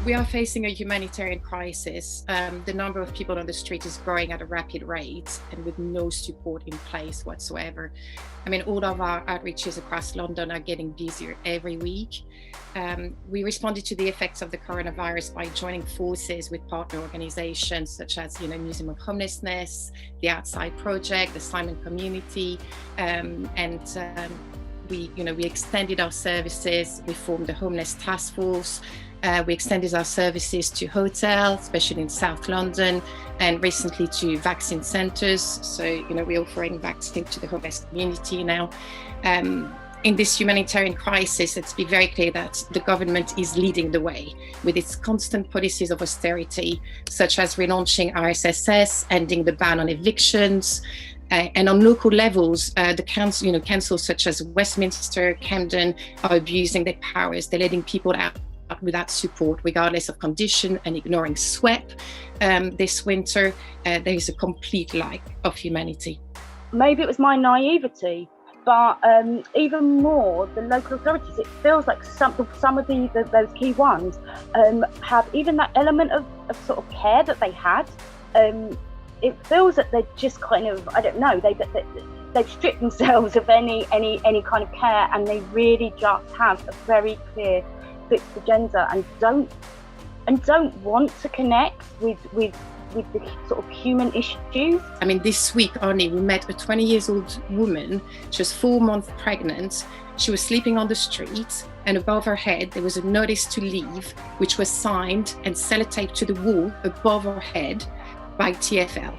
We are facing a humanitarian crisis. The number of people on the street is growing at a rapid rate and with no support in place whatsoever. I mean, all of our outreaches across London are getting busier every week. We responded to the effects of the coronavirus by joining forces with partner organizations such as, Museum of Homelessness, the Outside Project, the Simon Community, we extended our services. We formed the Homeless Task Force. We extended our services to hotels, especially in South London, and recently to vaccine centres. So, we're offering vaccine to the homeless community now. In this humanitarian crisis, let's be very clear that the government is leading the way with its constant policies of austerity, such as relaunching RSSS, ending the ban on evictions, and on local levels, the councils such as Westminster, Camden are abusing their powers. They're letting people out without support, regardless of condition, and ignoring SWEP. This winter, there is a complete lack of humanity. Maybe it was my naivety, but even more, the local authorities, it feels like some of those key ones have even that element of sort of care that they had. It feels that they're just kind of, I don't know, they've stripped themselves of any kind of care, and they really just have a very clear fixed agenda and don't want to connect with the sort of human issues. I mean, this week only, we met a 20-year-old woman. She was 4 months pregnant. She was sleeping on the street, and above her head there was a notice to leave, which was signed and sellotaped to the wall above her head by TfL.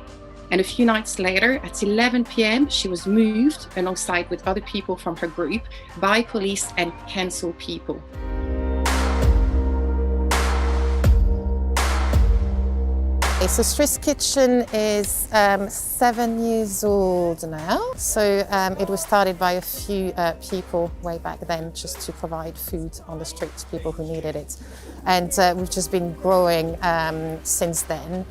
And a few nights later, at 11 p.m, she was moved alongside with other people from her group by police and council people. So Street's Kitchen is 7 years old now. So it was started by a few people way back then, just to provide food on the street to people who needed it. And we've just been growing since then.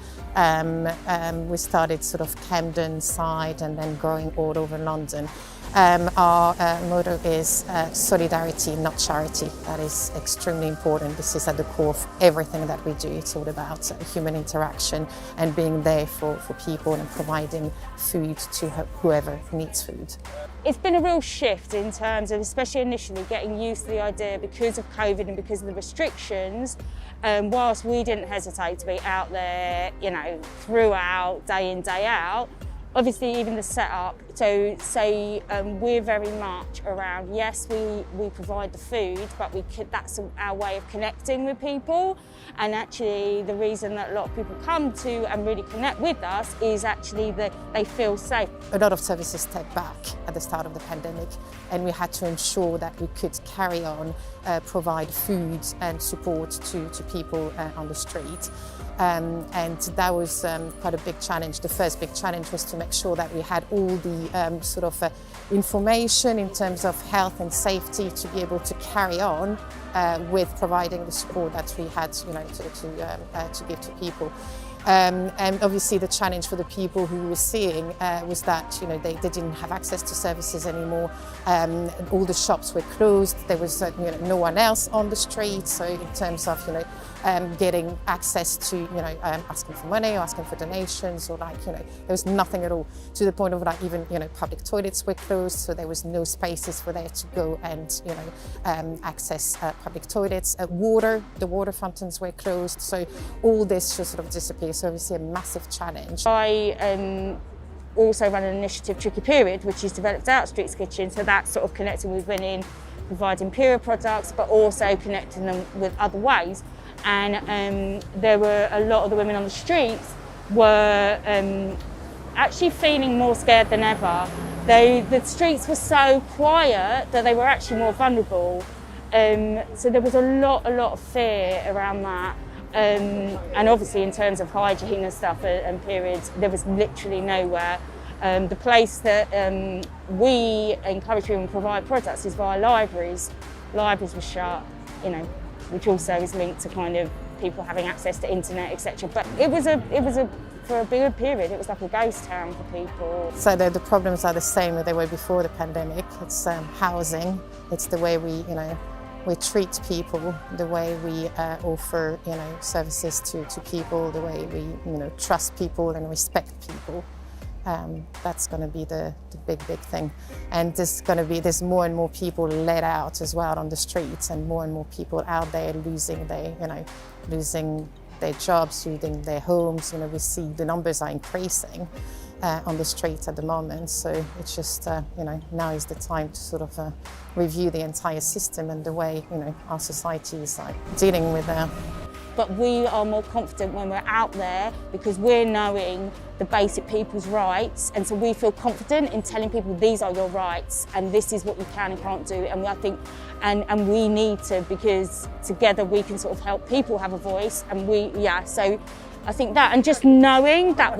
We started sort of Camden side and then growing all over London. Our motto is solidarity, not charity. That is extremely important. This is at the core of everything that we do. It's all about human interaction and being there for people and providing food to whoever needs food. It's been a real shift in terms of, especially initially, getting used to the idea because of COVID and because of the restrictions. Whilst we didn't hesitate to be out there, throughout, day in, day out, obviously even the setup, so say we're very much around, yes, we provide the food, but that's our way of connecting with people. And actually the reason that a lot of people come to and really connect with us is actually that they feel safe. A lot of services stepped back at the start of the pandemic, and we had to ensure that we could carry on, provide food and support to people on the street. And that was quite a big challenge. The first big challenge was to make sure that we had all the information in terms of health and safety to be able to carry on with providing the support that we had, to give to people. And obviously the challenge for the people who we were seeing was that they didn't have access to services anymore. All the shops were closed. There was no one else on the street. So in terms of getting access to asking for money or asking for donations, or there was nothing at all, to the point of even public toilets were closed, so there was no spaces for there to go and access public toilets. The water fountains were closed, so all this just sort of disappeared. So obviously a massive challenge. I also run an initiative, Tricky Period, which is developed out Street's Kitchen, so that's sort of connecting with women, providing period products, but also connecting them with other ways. And there were a lot of the women on the streets were actually feeling more scared than ever. The streets were so quiet that they were actually more vulnerable. So there was a lot of fear around that. And obviously in terms of hygiene and stuff and periods, there was literally nowhere. The place that we encourage women to provide products is via libraries. Libraries were shut, which also is linked to kind of people having access to internet, etc. But it was for a big period, it was like a ghost town for people. So the problems are the same as they were before the pandemic. It's housing. It's the way we we treat people, the way we offer, services to people, the way we, trust people and respect people. That's going to be the big thing. And there's more and more people let out as well on the streets, and more people out there losing their jobs, losing their homes. We see the numbers are increasing on the streets at the moment. So it's just, now is the time to sort of review the entire system and the way, our society is dealing with that. But we are more confident when we're out there because we're knowing the basic people's rights, and so we feel confident in telling people these are your rights and this is what you can and can't do. And I think, and we need to, because together we can sort of help people have a voice. And so I think that, and just knowing that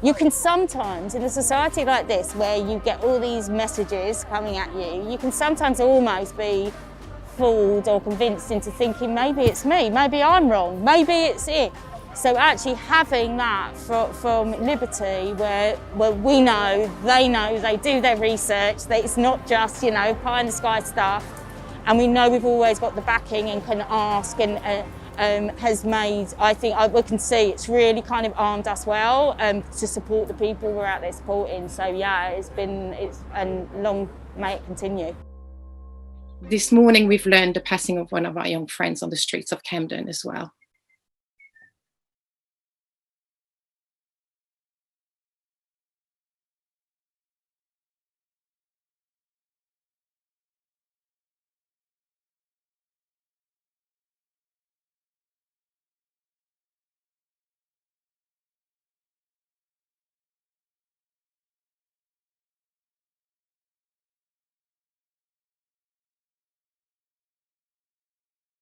you can sometimes, in a society like this where you get all these messages coming at you, you can sometimes almost be fooled or convinced into thinking maybe it's me, maybe I'm wrong, maybe it's it. So actually having that from Liberty, where we know, they do their research, that it's not just, pie in the sky stuff, and we know we've always got the backing and can ask, and has made, I think, we can see it's really kind of armed us well to support the people we're out there supporting. So yeah, and long may it continue. This morning we've learned the passing of one of our young friends on the streets of Camden as well.